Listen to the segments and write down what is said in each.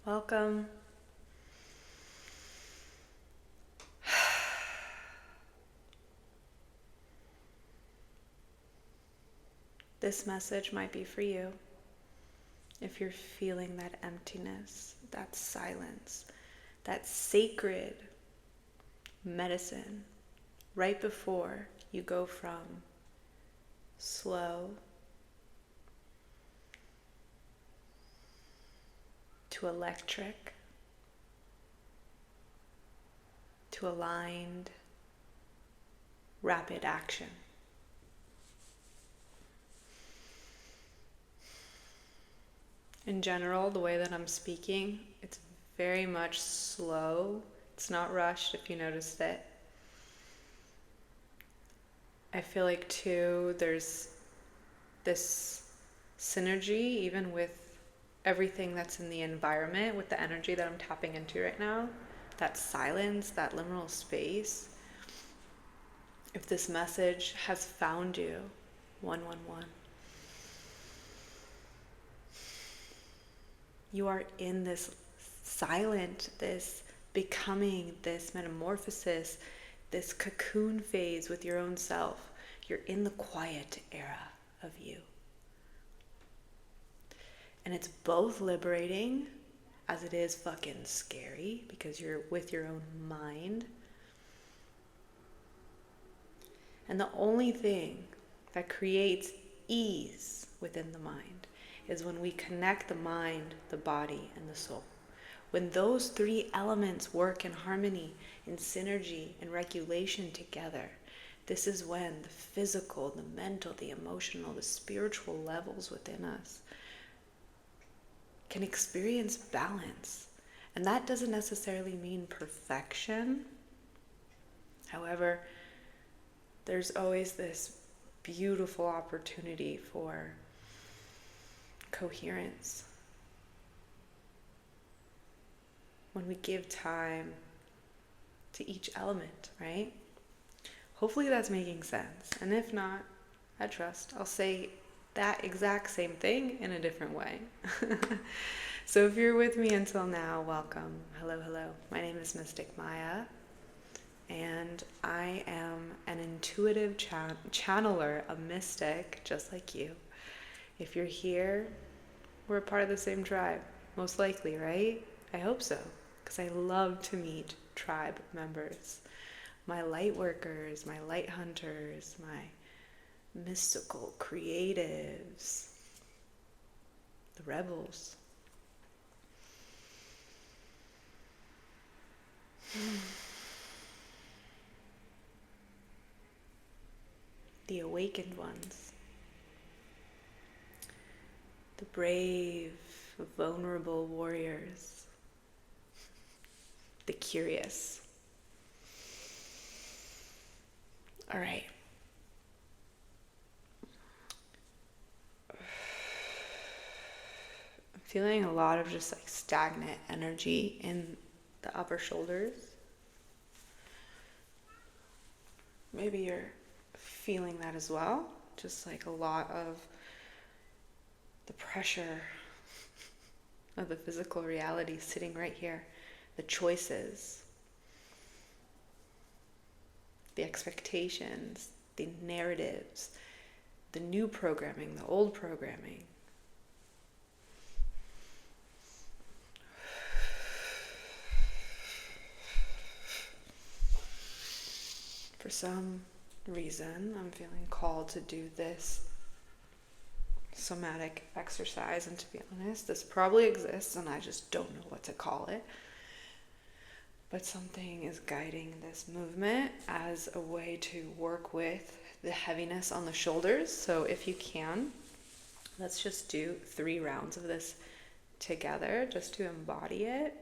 Welcome. This message might be for you if you're feeling that emptiness, that silence, that sacred medicine right before you go from slow to electric to aligned, rapid action. In general, the way that I'm speaking, it's very much slow. It's not rushed, if you noticed it. I feel like, too, there's this synergy, even with everything that's in the environment, with the energy that I'm tapping into right now, that silence, that liminal space. If this message has found you, 111, you are in this silent, this becoming, this metamorphosis, this cocoon phase with your own self. You're in the quiet era of you. And it's both liberating as it is fucking scary because you're with your own mind. And the only thing that creates ease within the mind is when we connect the mind, the body, and the soul. When those three elements work in harmony, in synergy, and regulation together, this is when the physical, the mental, the emotional, the spiritual levels within us can experience balance. And that doesn't necessarily mean perfection. However, there's always this beautiful opportunity for coherence when we give time to each element, right? Hopefully that's making sense. And if not, I trust I'll say that exact same thing in a different way. So if you're with me until now, welcome. Hello, hello. My name is Mystic Maya, and I am an intuitive channeler, a mystic, just like you. If you're here, we're a part of the same tribe, most likely, right? I hope so, because I love to meet tribe members. My light workers, my light hunters, my mystical creatives, the rebels. The awakened ones. The brave, vulnerable warriors. The curious. All right. I'm feeling a lot of just like stagnant energy in the upper shoulders. Maybe you're feeling that as well. Just like a lot of the pressure of the physical reality sitting right here. The choices, the expectations, the narratives, the new programming, the old programming. For some reason, I'm feeling called to do this somatic exercise, and to be honest, this probably exists and I just don't know what to call it. But something is guiding this movement as a way to work with the heaviness on the shoulders. So if you can, let's just do 3 rounds of this together just to embody it.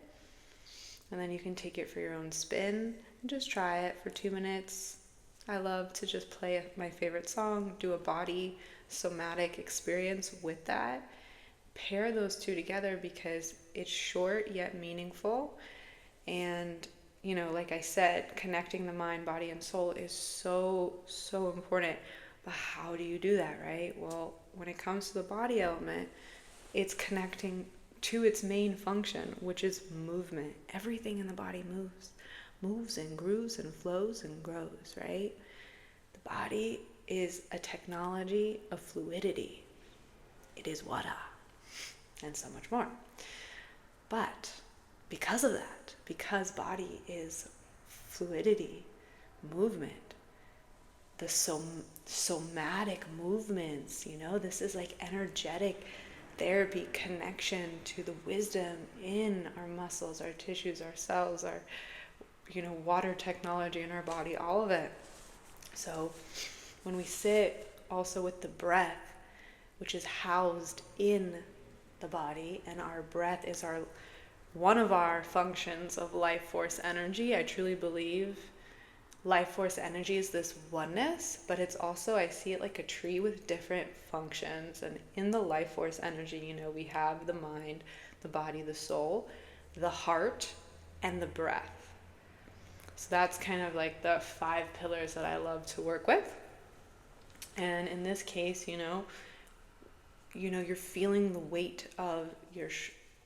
And then you can take it for your own spin and just try it for 2 minutes. I love to just play my favorite song, do a body somatic experience with that. Pair those two together because it's short yet meaningful. And, you know, like I said, connecting the mind, body, and soul is so, so important. But how do you do that, right? Well, when it comes to the body element, it's connecting to its main function, which is movement. Everything in the body moves and grooves and flows and grows, right? The body is a technology of fluidity. It is water and so much more. But because of that, because body is fluidity, movement, the somatic movements, this is like energetic therapy, connection to the wisdom in our muscles, our tissues, our cells, our water technology in our body, all of it. So when we sit also with the breath, which is housed in the body, and our breath is one of our functions of life force energy. I truly believe life force energy is this oneness, but it's also, I see it like a tree with different functions. And in the life force energy, we have the mind, the body, the soul, the heart, and the breath. So that's kind of like the 5 pillars that I love to work with. And in this case, you're feeling the weight of your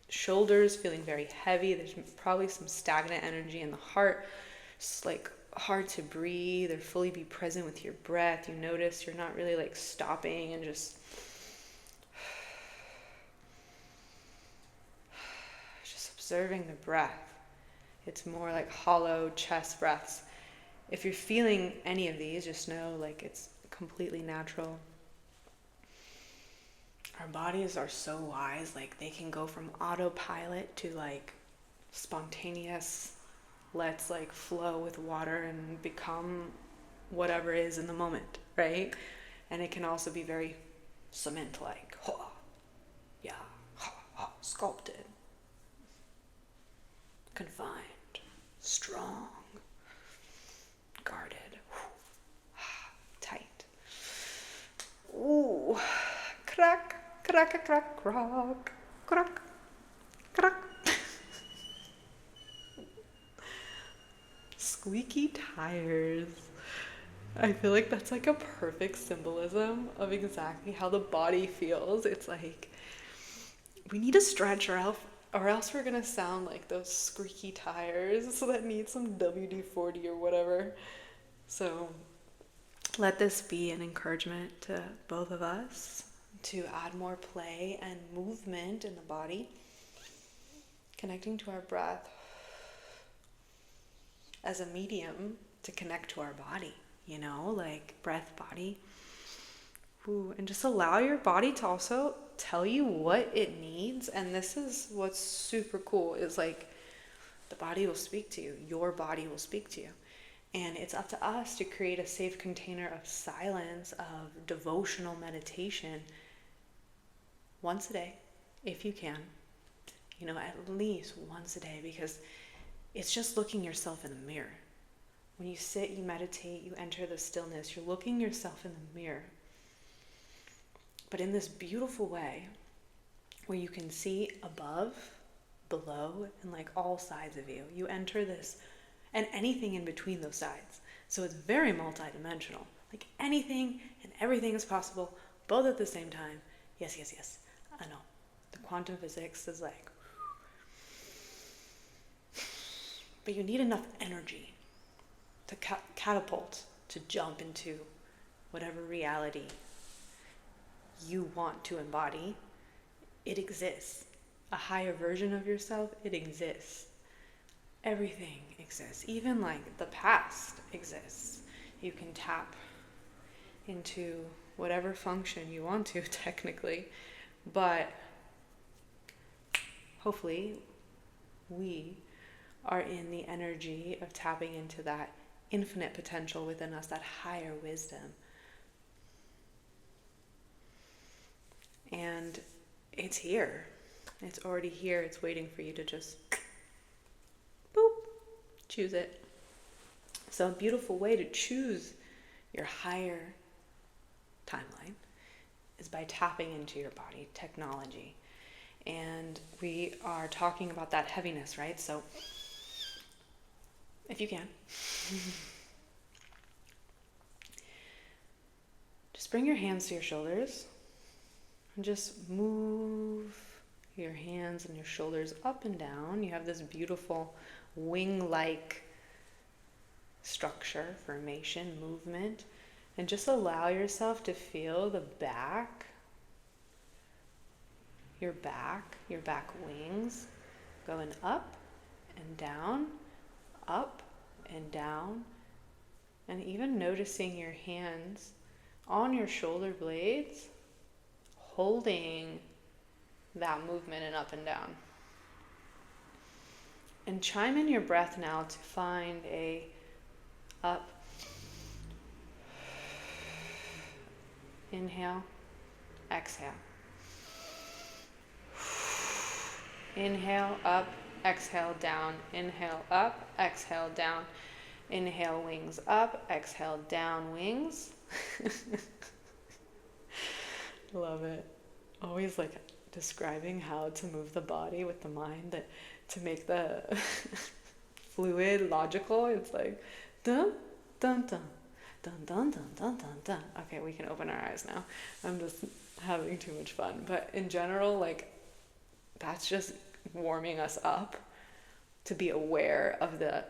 shoulders feeling very heavy. There's probably some stagnant energy in the heart. It's like hard to breathe or fully be present with your breath. You notice you're not really like stopping and just observing the breath. It's more like hollow chest breaths. If you're feeling any of these, just know like it's completely natural. Our bodies are so wise, like they can go from autopilot to like spontaneous, let's like flow with water and become whatever is in the moment, right? And it can also be very cement-like, sculpted, confined, strong, guarded, tight. Ooh, crack, crack, crack, crack, crack, crack. Squeaky tires. I feel like that's like a perfect symbolism of exactly how the body feels. It's like we need to stretch or else we're gonna sound like those squeaky tires so that need some WD-40 or whatever. So let this be an encouragement to both of us to add more play and movement in the body, connecting to our breath as a medium to connect to our body, like breath, body. Ooh, and just allow your body to also tell you what it needs. And this is what's super cool, is like the body will speak to you. Your body will speak to you. And it's up to us to create a safe container of silence, of devotional meditation once a day, if you can, at least once a day, because it's just looking yourself in the mirror. When you sit, you meditate, you enter the stillness, you're looking yourself in the mirror. But in this beautiful way, where you can see above, below, and like all sides of you. You enter this, and anything in between those sides. So it's very multidimensional. Like anything and everything is possible, both at the same time. Yes, yes, yes. I know. The quantum physics is like... But you need enough energy to catapult, to jump into whatever reality you want to embody. It exists. A higher version of yourself, it exists. Everything exists. Even like the past exists. You can tap into whatever function you want to, technically. But hopefully we are in the energy of tapping into that infinite potential within us, that higher wisdom. And it's here. It's already here. It's waiting for you to just boop, choose it. So a beautiful way to choose your higher timeline is by tapping into your body technology. And we are talking about that heaviness, right? So if you can, just bring your hands to your shoulders and just move your hands and your shoulders up and down. You have this beautiful wing-like structure, formation, movement. And just allow yourself to feel the back, your back wings going up and down, up and down. And even noticing your hands on your shoulder blades, holding that movement and up and down. And chime in your breath now to find a up, inhale, exhale. Inhale, up, exhale, down. Inhale, up, exhale, down. Inhale, wings up, exhale, down, wings. Love it. Always like describing how to move the body with the mind, that to make the fluid logical. It's like dun dun dun dun dun dun dun dun dun. Okay, we can open our eyes now. I'm just having too much fun. But in general, like, that's just warming us up to be aware of the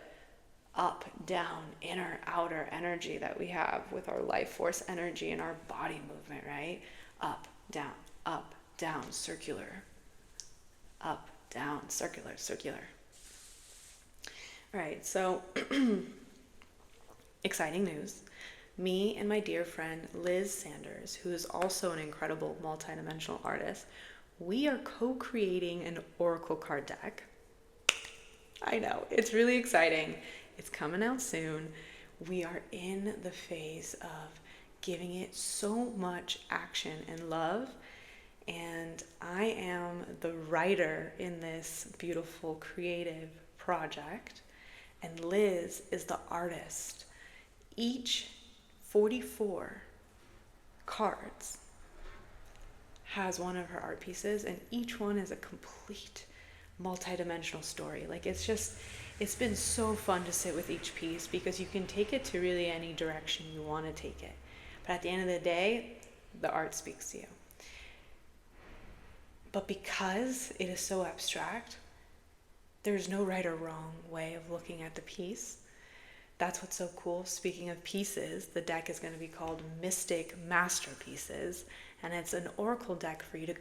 up, down, inner, outer energy that we have with our life force energy and our body movement, right? Up, down, circular. Up, down, circular, circular. All right, so exciting news. Me and my dear friend Liz Sanders, who is also an incredible multidimensional artist, we are co-creating an oracle card deck. I know, it's really exciting. It's coming out soon. We are in the phase of giving it so much action and love. And I am the writer in this beautiful creative project. And Liz is the artist. Each 44 cards has one of her art pieces, and each one is a complete multidimensional story. Like, it's been so fun to sit with each piece, because you can take it to really any direction you want to take it. But at the end of the day, the art speaks to you. But because it is so abstract, there's no right or wrong way of looking at the piece. That's what's so cool. Speaking of pieces, the deck is going to be called Mystic Masterpieces, and it's an oracle deck for you to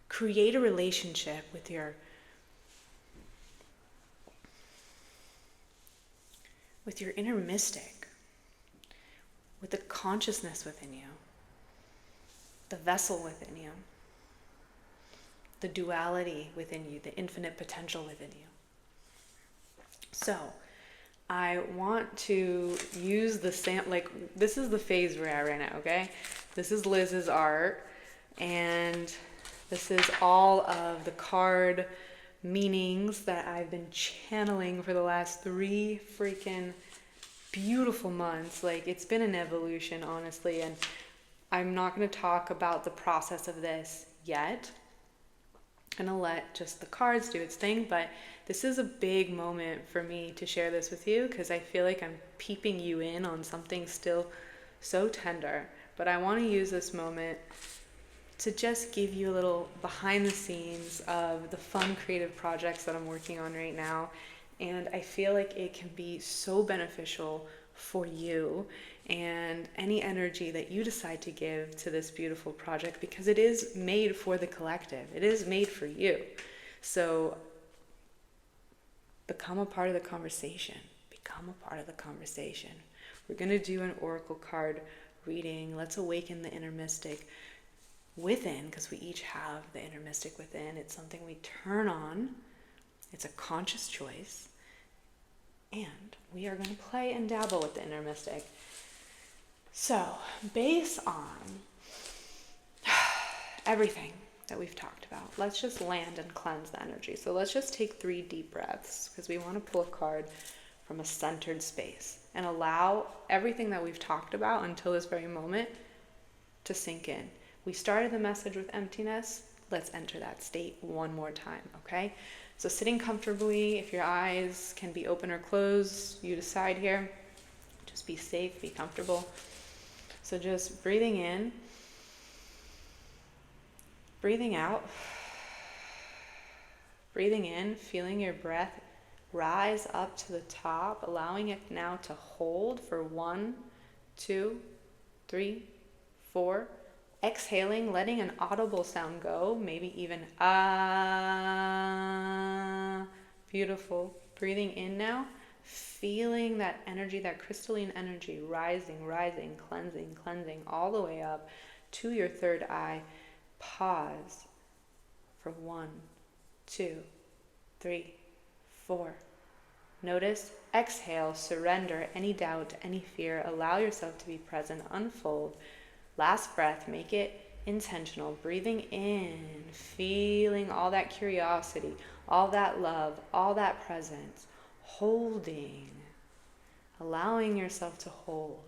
create a relationship with your inner mystic, with the consciousness within you, the vessel within you, the duality within you, the infinite potential within you. So I want to use the like, this is the phase we're at right now, okay? This is Liz's art, and this is all of the card meanings that I've been channeling for the last 3 freaking beautiful months. Like, it's been an evolution, honestly, and I'm not going to talk about the process of this yet. I'm going to let just the cards do its thing, but this is a big moment for me to share this with you, because I feel like I'm peeping you in on something still so tender. But I want to use this moment to just give you a little behind the scenes of the fun creative projects that I'm working on right now. And I feel like it can be so beneficial for you and any energy that you decide to give to this beautiful project, because it is made for the collective. It is made for you. So become a part of the conversation. Become a part of the conversation. We're going to do an oracle card reading. Let's awaken the inner mystic within, because we each have the inner mystic within. It's something we turn on. It's a conscious choice. And we are going to play and dabble with the inner mystic. So, based on everything that we've talked about, let's just land and cleanse the energy. So let's just take 3 deep breaths, because we want to pull a card from a centered space and allow everything that we've talked about until this very moment to sink in. We started the message with emptiness. Let's enter that state one more time, okay? So sitting comfortably, if your eyes can be open or closed, you decide here. Just be safe, be comfortable. So just breathing in, breathing out, Breathing in, feeling your breath rise up to the top, allowing it now to hold for 1, 2, 3, 4. Exhaling, letting an audible sound go, maybe even ah. Beautiful. Breathing in now, feeling that energy, that crystalline energy rising, rising, cleansing, cleansing all the way up to your third eye. Pause for 1, 2, 3, 4. Notice, exhale, surrender any doubt, any fear. Allow yourself to be present, unfold. Last breath, make it intentional. Breathing in, feeling all that curiosity, all that love, all that presence. Holding, allowing yourself to hold.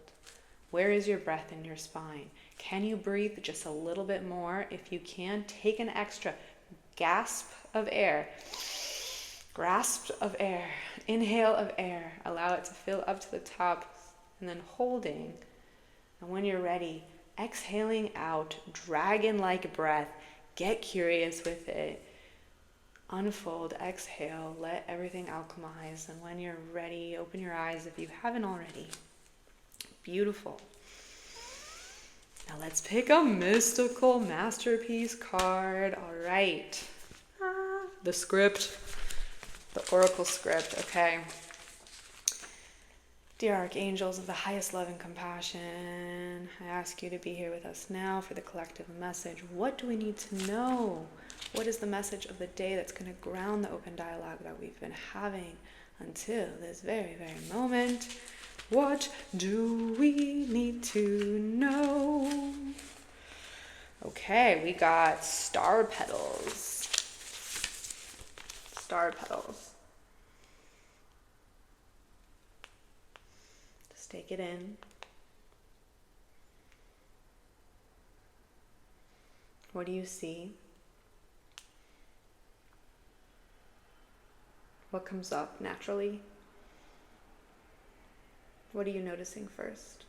Where is your breath in your spine? Can you breathe just a little bit more? If you can, take an extra gasp of air. Grasp of air. Inhale of air. Allow it to fill up to the top. And then holding. And when you're ready, exhaling out. Dragon-like breath. Get curious with it. Unfold. Exhale. Let everything alchemize. And when you're ready, open your eyes if you haven't already. Beautiful. Now let's pick a mystical masterpiece card. All right. The script. The oracle script. Okay. Dear archangels of the highest love and compassion, I ask you to be here with us now for the collective message. What do we need to know? What is the message of the day that's going to ground the open dialogue that we've been having until this very, very moment? What do we need to know? Okay, we got star petals. Star petals. Just take it in. What do you see? What comes up naturally? What are you noticing first?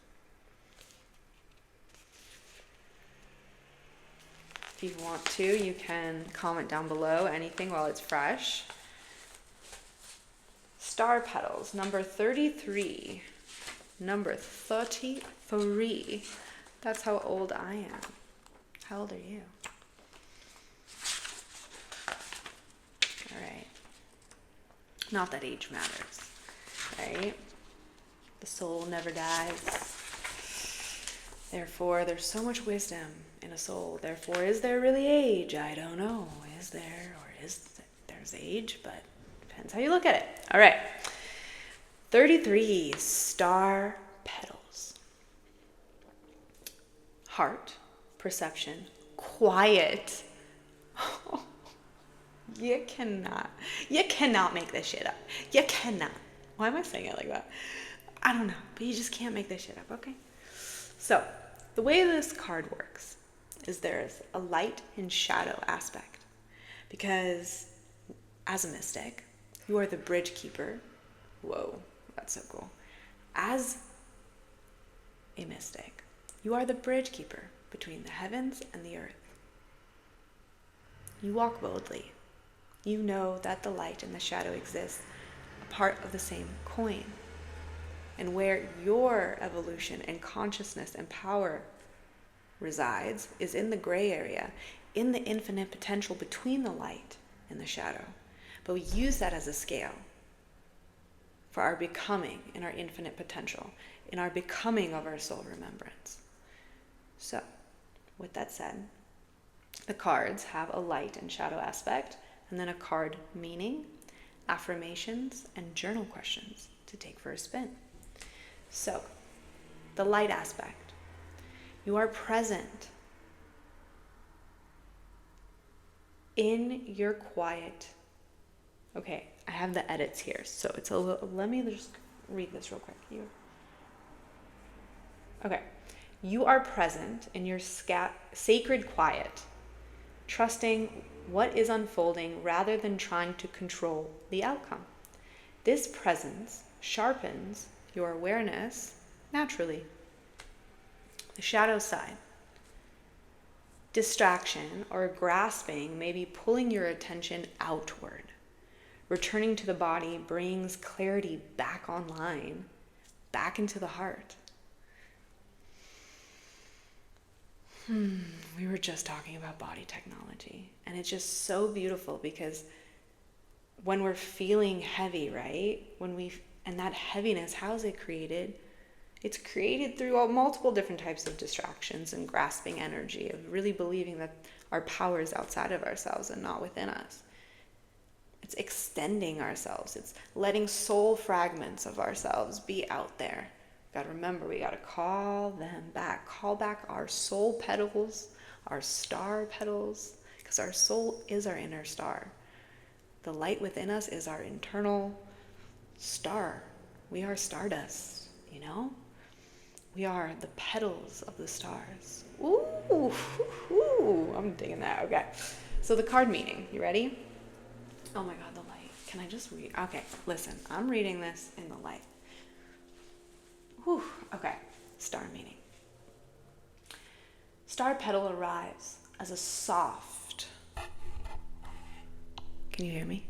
If you want to, you can comment down below anything while it's fresh. Star petals, number 33. Number 33. That's how old I am. How old are you? All right. Not that age matters, right? The soul never dies. Therefore, there's so much wisdom in a soul. Therefore, is there really age? I don't know. Is there, or there's age, but depends how you look at it. All right. 33 star petals. Heart, perception, quiet. You cannot make this shit up. You cannot. Why am I saying it like that? I don't know, but you just can't make this shit up, okay? So, the way this card works is there's a light and shadow aspect. Because as a mystic, you are the bridge keeper. Whoa, that's so cool. As a mystic, you are the bridge keeper between the heavens and the earth. You walk boldly. You know that the light and the shadow exist, a part of the same coin. And where your evolution and consciousness and power resides is in the gray area, in the infinite potential between the light and the shadow. But we use that as a scale for our becoming in our infinite potential, in our becoming of our soul remembrance. So, with that said, the cards have a light and shadow aspect, and then a card meaning, affirmations, and journal questions to take for a spin. So, the light aspect. You are present in your quiet. Okay, I have the edits here, so it's a little, let me just read this real quick. Okay, you are present in your sacred quiet, trusting what is unfolding rather than trying to control the outcome. This presence sharpens your awareness naturally. The shadow side. distraction or grasping may be pulling your attention outward. Returning to the body brings clarity back online, back into the heart. We were just talking about body technology, and it's just so beautiful because when we're feeling heavy, right? And that heaviness, how is it created? It's created through multiple different types of distractions and grasping energy, of really believing that our power is outside of ourselves and not within us. It's extending ourselves. It's letting soul fragments of ourselves be out there. Got to remember, we got to call them back. Call back our soul petals, our star petals, because our soul is our inner star. The light within us is our internal star. We are stardust, you know? We are the petals of the stars. Ooh, I'm digging that. Okay. So the card meaning, you ready? Oh my God, the light. Can I just read? Okay, listen, I'm reading this in the light. Whew. Okay, star meaning. Star petal arrives as a soft. Can you hear me?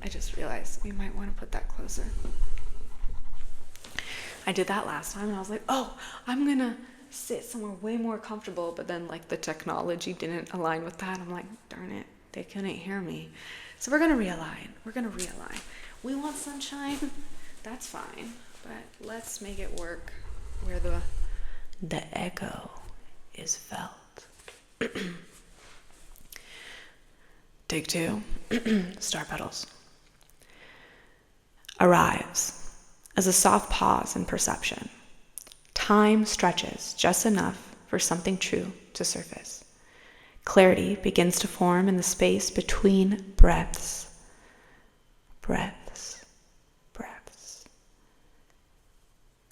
I just realized we might want to put that closer. I did that last time and I was like, oh, I'm going to sit somewhere way more comfortable. But then like the technology didn't align with that. I'm like, darn it, they couldn't hear me. So we're going to realign. We want sunshine. That's fine. But let's make it work where the echo is felt. Take 2. Star petals. Arrives as a soft pause in perception. Time stretches just enough for something true to surface. Clarity begins to form in the space between breaths. Breaths. Breaths.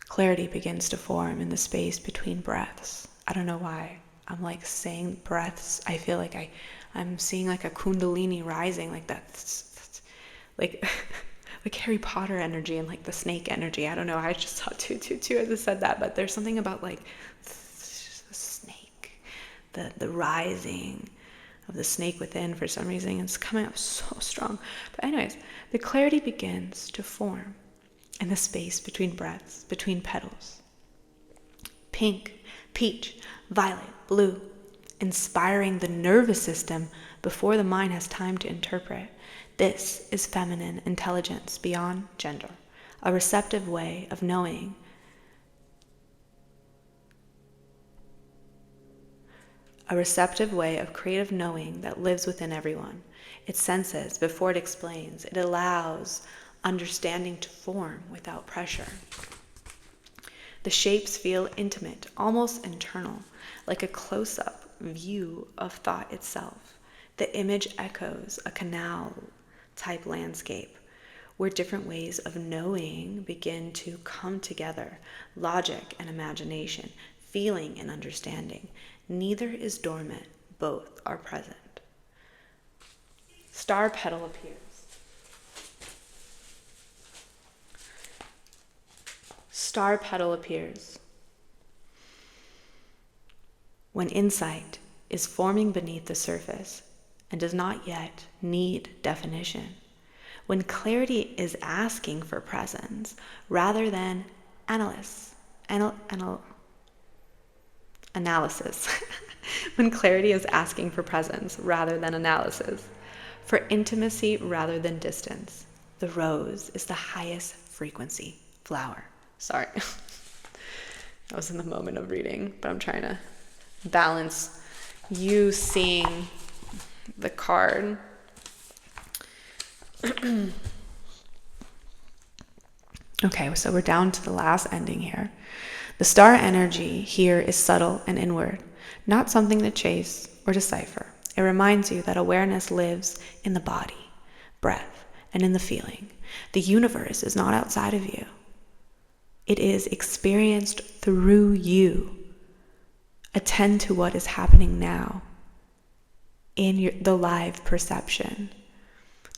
Clarity begins to form in the space between breaths. I don't know why I'm like saying breaths. I feel like I'm seeing like a kundalini rising, like that's like like Harry Potter energy and like the snake energy. I don't know. I just saw 222 as I said that, but there's something about like the snake, the rising of the snake within for some reason. It's coming up so strong. But anyways, the clarity begins to form in the space between breaths, between petals. Pink, peach, violet, blue, inspiring the nervous system before the mind has time to interpret. This is feminine intelligence beyond gender, a receptive way of knowing. A receptive way of creative knowing that lives within everyone. It senses before it explains. It allows understanding to form without pressure. The shapes feel intimate, almost internal, like a close-up view of thought itself. The image echoes a canal-type landscape where different ways of knowing begin to come together, logic and imagination, feeling and understanding. Neither is dormant, both are present. Star petal appears. Star petal appears when insight is forming beneath the surface and does not yet need definition. When clarity is asking for presence rather than analysis. When clarity is asking for presence rather than analysis. For intimacy rather than distance. The rose is the highest frequency flower. Sorry. I was in the moment of reading, but I'm trying to balance you seeing the card. Okay, so we're down to the last ending here. The star energy here is subtle and inward, not something to chase or decipher. It reminds you that awareness lives in the body, breath, and in the feeling. The universe is not outside of you. It is experienced through you. Attend to what is happening now in the live perception.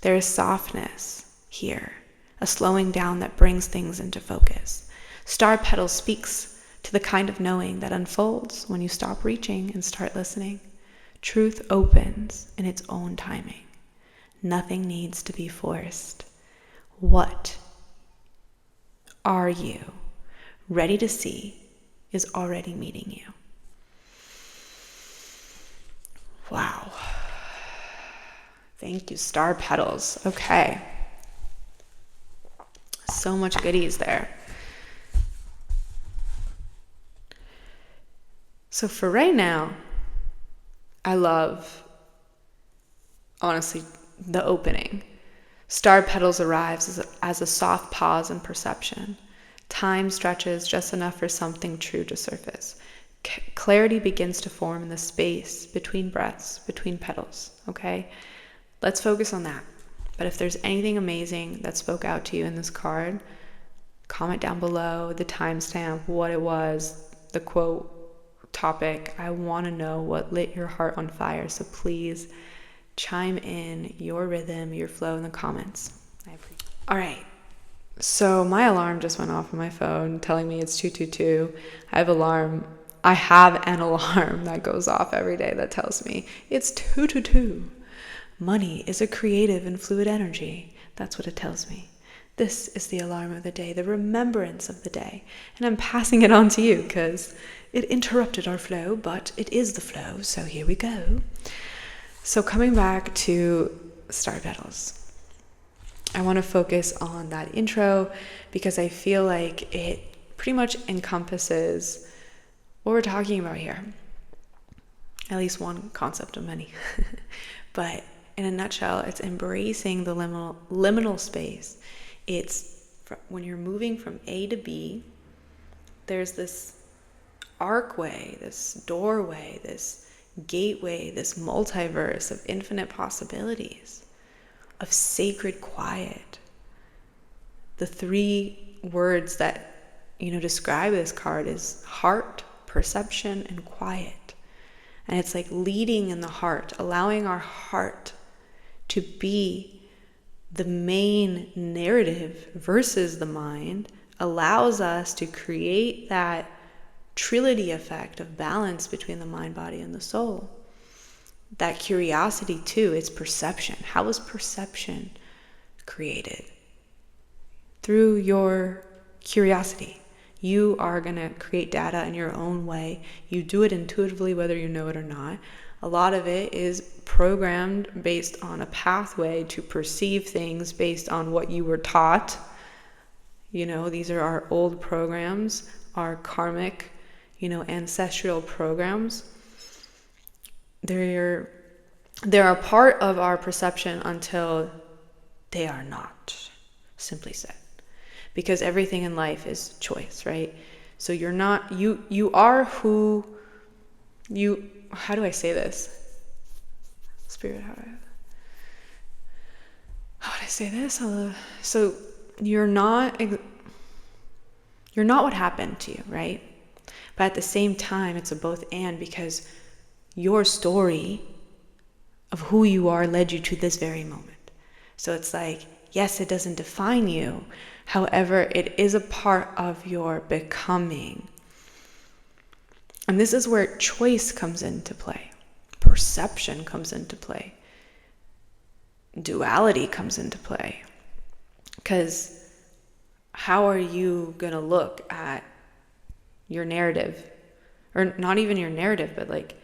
There is softness here, a slowing down that brings things into focus. Star petal speaks to the kind of knowing that unfolds when you stop reaching and start listening. Truth opens in its own timing. Nothing needs to be forced. What are you ready to see is already meeting you. Wow. Thank you, star petals. Okay. So much goodies there. So for right now, I love, honestly, the opening. Star petals arrives as a soft pause in perception. Time stretches just enough for something true to surface. Clarity begins to form in the space between breaths, between petals, okay? Let's focus on that. But if there's anything amazing that spoke out to you in this card, comment down below the timestamp, what it was, the quote, topic. I want to know what lit your heart on fire. So please chime in your rhythm, your flow in the comments. I appreciate it. All right. So my alarm just went off on my phone telling me it's 222. I have an alarm that goes off every day that tells me it's 222. Money is a creative and fluid energy. That's what it tells me. This is the alarm of the day, the remembrance of the day. And I'm passing it on to you because it interrupted our flow, but it is the flow. So here we go. So coming back to star petals, I want to focus on that intro because I feel like it pretty much encompasses what we're talking about here. At least one concept of many. But in a nutshell, it's embracing the liminal space. It's when you're moving from A to B, there's this archway, this doorway, this gateway, this multiverse of infinite possibilities, of sacred quiet. The three words that, describe this card is heart, perception, and quiet. And it's like leading in the heart, allowing our heart to be the main narrative versus the mind, allows us to create that trinity effect of balance between the mind, body, and the soul. That curiosity too, it's perception. How is perception created? Through your curiosity. You are going to create data in your own way. You do it intuitively, whether you know it or not. A lot of it is programmed based on a pathway to perceive things based on what you were taught. These are our old programs, our karmic, ancestral programs. They're a part of our perception until they are not, simply said. Because everything in life is choice, right? So you're not, you are who you, how do I say this? Spirit, how would I say this? So you're not what happened to you, right? But at the same time, it's a both and, because your story of who you are led you to this very moment. So it's like, yes, it doesn't define you. However, it is a part of your becoming. And this is where choice comes into play. Perception comes into play. Duality comes into play. Because how are you going to look at your narrative? Or not even your narrative, but like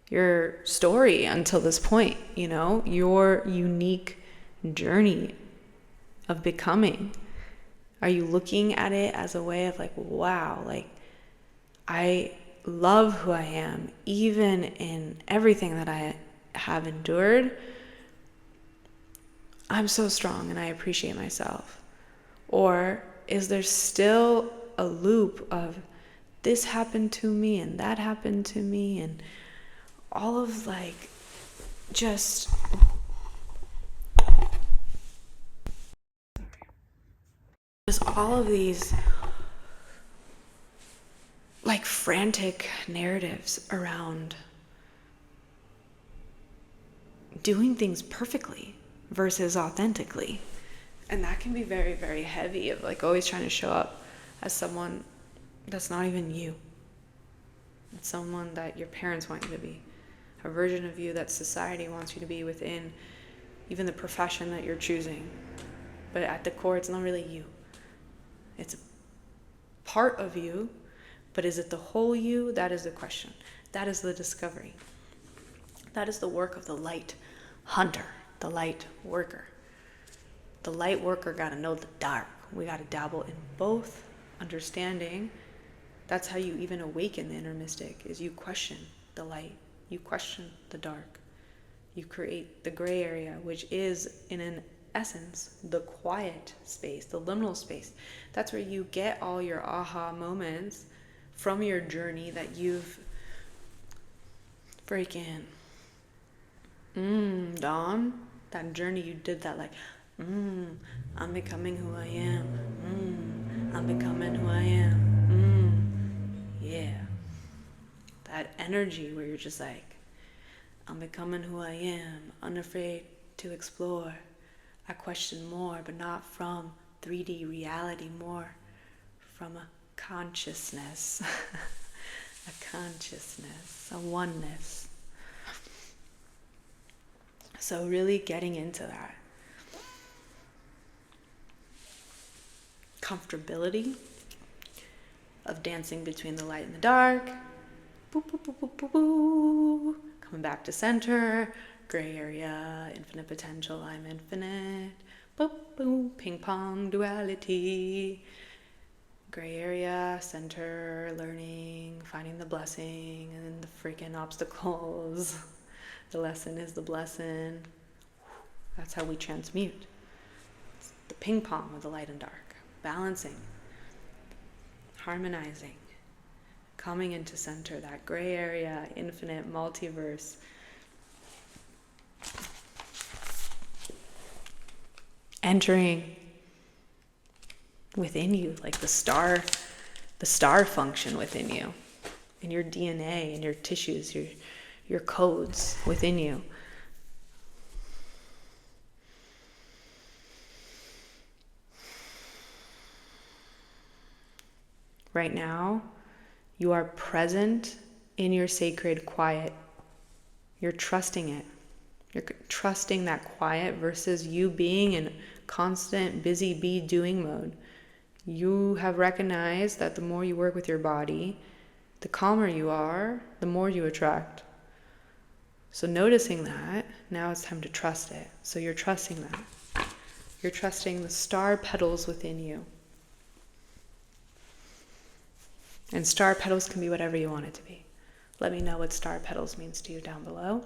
your story until this point, your unique journey of becoming. Are you looking at it as a way of like, wow, like I love who I am, even in everything that I have endured. I'm so strong and I appreciate myself. Or is there still a loop of this happened to me and that happened to me and all of like just all of these like frantic narratives around doing things perfectly versus authentically. And that can be very, very heavy, of like always trying to show up as someone that's not even you. It's someone that your parents want you to be, a version of you that society wants you to be within even the profession that you're choosing. But at the core, it's not really you. It's a part of you, but is it the whole you? That is the question. That is the discovery. That is the work of the light hunter, the light worker. The light worker got to know the dark. We got to dabble in both, understanding. That's how you even awaken the inner mystic, is you question the light. You question the dark. You create the gray area, which is, in an essence, the quiet space, the liminal space. That's where you get all your aha moments from your journey that you've freaking Dawn, that journey you did, that like I'm becoming who I am. I'm becoming who I am. Yeah. That energy where you're just like, I'm becoming who I am, unafraid to explore. I question more, but not from 3D reality, more from a consciousness, a oneness. So really getting into that comfortability of dancing between the light and the dark. Boop, boop, boop, boop, boop, boop. Coming back to center, gray area, infinite potential, I'm infinite. Boop, boop, ping pong, duality. Gray area, center, learning, finding the blessing, and then the freaking obstacles. The lesson is the blessing. That's how we transmute. It's the ping pong of the light and dark. Balancing, harmonizing, coming into center, that gray area, infinite multiverse. Entering within you, like the star function within you, in your DNA, in your tissues, your codes within you. Right now, you are present in your sacred quiet. You're trusting it. You're trusting that quiet versus you being in constant busy bee doing mode. You have recognized that the more you work with your body, the calmer you are, the more you attract. So noticing that, now it's time to trust it. So you're trusting that. You're trusting the star petals within you. And star petals can be whatever you want it to be. Let me know what star petals means to you down below.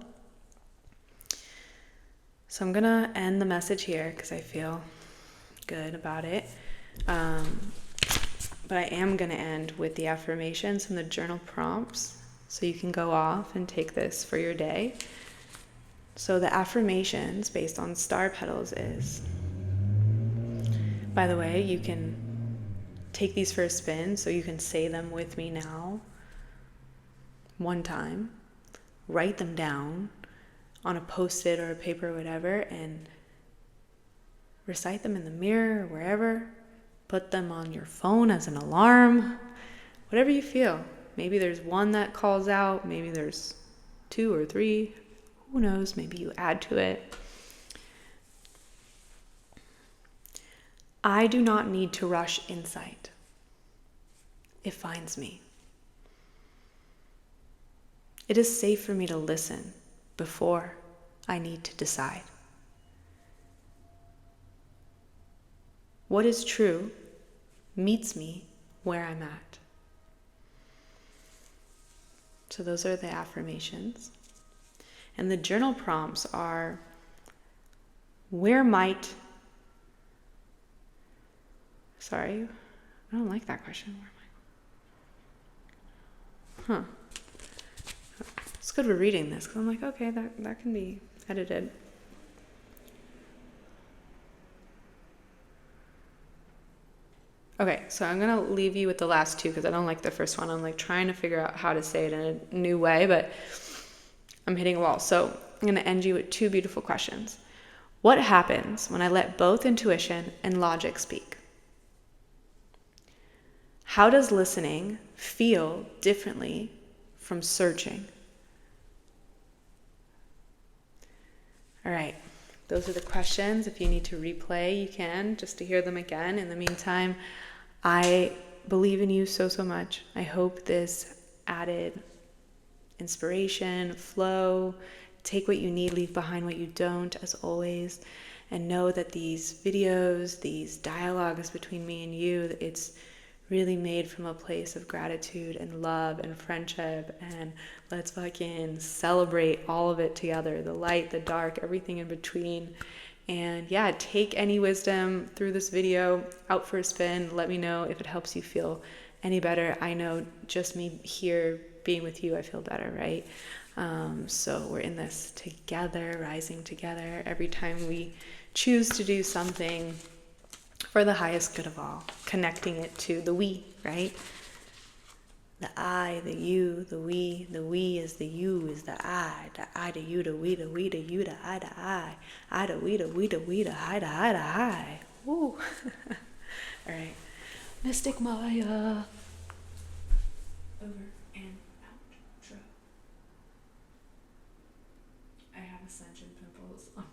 So I'm going to end the message here because I feel good about it. But I am going to end with the affirmations and the journal prompts so you can go off and take this for your day. So the affirmations based on star petals is, by the way, you can take these for a spin, so you can say them with me now, one time. Write them down on a post-it or a paper or whatever, and recite them in the mirror or wherever. Put them on your phone as an alarm, whatever you feel. Maybe there's one that calls out, maybe there's 2 or 3, who knows, maybe you add to it. I do not need to rush insight. It finds me. It is safe for me to listen before I need to decide. What is true meets me where I'm at. So those are the affirmations. And the journal prompts are, sorry, I don't like that question. It's good we're reading this because I'm like, okay, that can be edited. Okay, so I'm going to leave you with the last two because I don't like the first one. I'm like trying to figure out how to say it in a new way, but I'm hitting a wall. So I'm going to end you with 2 beautiful questions. What happens when I let both intuition and logic speak? How does listening feel differently from searching? All right, those are the questions. If you need to replay, you can, just to hear them again. In the meantime, I believe in you so, so much. I hope this added inspiration, flow. Take what you need, leave behind what you don't, as always. And know that these videos, these dialogues between me and you, it's really made from a place of gratitude and love and friendship, and let's fucking celebrate all of it together, the light, the dark, everything in between. And yeah, take any wisdom through this video out for a spin. Let me know if it helps you feel any better. I know just me here being with you, I feel better, right? So we're in this together, rising together every time we choose to do something for the highest good of all, connecting it to the we, right? The I, the you, the we is the you, is the I to you, the we to you, the I to we, the I to I. Woo. All right. Mystic Maya. Over and outro. I have ascension pimples on